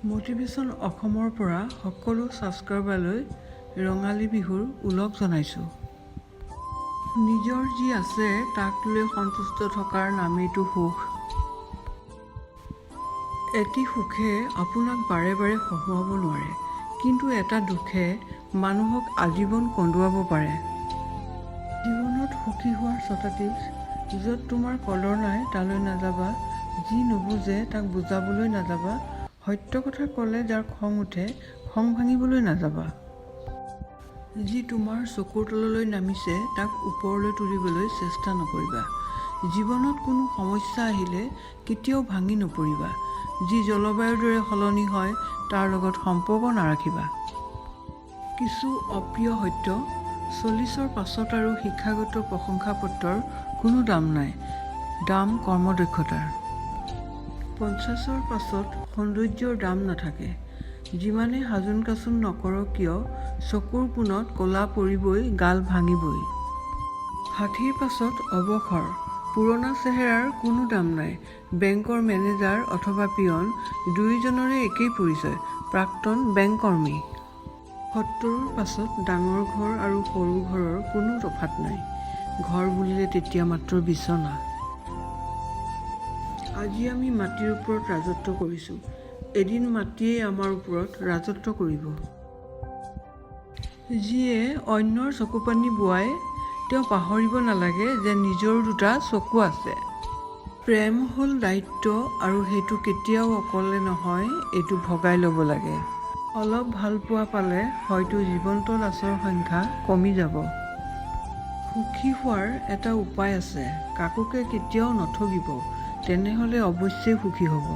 Motivation অসমৰ পৰা সকলো ছাবস্ক্ৰাইবাৰলৈ ৰঙালী বিহুৰ ওলগ জনাইছোঁ। নিজৰ যি আছে তাক লৈ সন্তুষ্ট থকাৰ নামেইটো সুখ। এটি সুখে আপোনাক বাৰে বাৰে হহুৱাব নোৱাৰে, কিন্তু এটা দুখে মানুহক আজীৱন কন্দুৱাব পাৰে। জীৱনত সুখী হোৱাৰ 6টা টিপছ। য'ত তোমাৰ কলৰ নাই তালৈ নাযাবা, যি নুবুজে তাক বুজাবলৈ নাযাবা, সত্য কথা ক'লে যাৰ খং উঠে খং ভাঙিবলৈ নাযাবা, যি তোমাৰ চকুৰ তললৈ নামিছে তাক ওপৰলৈ তুলিবলৈ চেষ্টা নকৰিবা, জীৱনত কোনো সমস্যা আহিলে কেতিয়াও ভাঙি নপৰিবা, যি জলবায়ুৰ দৰে সলনি হয় তাৰ লগত সম্পৰ্ক নাৰাখিবা। কিছু অপ্ৰিয় সত্য। 40ৰ পাছত আৰু শিক্ষাগত প্ৰশংসাপত্ৰৰ কোনো দাম নাই, দাম কৰ্মদক্ষতাৰ। 50ৰ পাছত সৌন্দৰ্যৰ দাম নাথাকে, যিমানে সাজোন কাচোন নকৰক কিয় চকুৰ কোণত ক'লা পৰিবই, গাল ভাঙিবই। 60ৰ পাছত অৱসৰ। পুৰণা চেহেৰাৰ কোনো দাম নাই, বেংকৰ মেনেজাৰ অথবা পিয়ন দুয়োজনৰে একেই পৰিচয়, প্ৰাক্তন বেংককৰ্মী। 70ৰ পাছত ডাঙৰ ঘৰ আৰু সৰু ঘৰৰ কোনো তফাত নাই, ঘৰ বুলিলে তেতিয়া মাত্ৰ বিচনা। আজি আমি মাটিৰ ওপৰত ৰাজত্ব কৰিছোঁ, এদিন মাটিয়েই আমাৰ ওপৰত ৰাজত্ব কৰিব। যিয়ে অন্যৰ চকুপানী বোৱাই তেওঁ পাহৰিব নালাগে যে নিজৰো দুটা চকু আছে। প্ৰেম হ'ল দায়িত্ব আৰু সেইটো কেতিয়াও অকলে নহয়, এইটো ভগাই ল'ব লাগে। অলপ ভাল পোৱা পালে হয়তো জীৱন্ত লাছৰ সংখ্যা কমি যাব। সুখী হোৱাৰ এটা উপায় আছে, কাকোকে কেতিয়াও নঠগিব, তেনেহ'লে অৱশ্যেই সুখী হ'ব।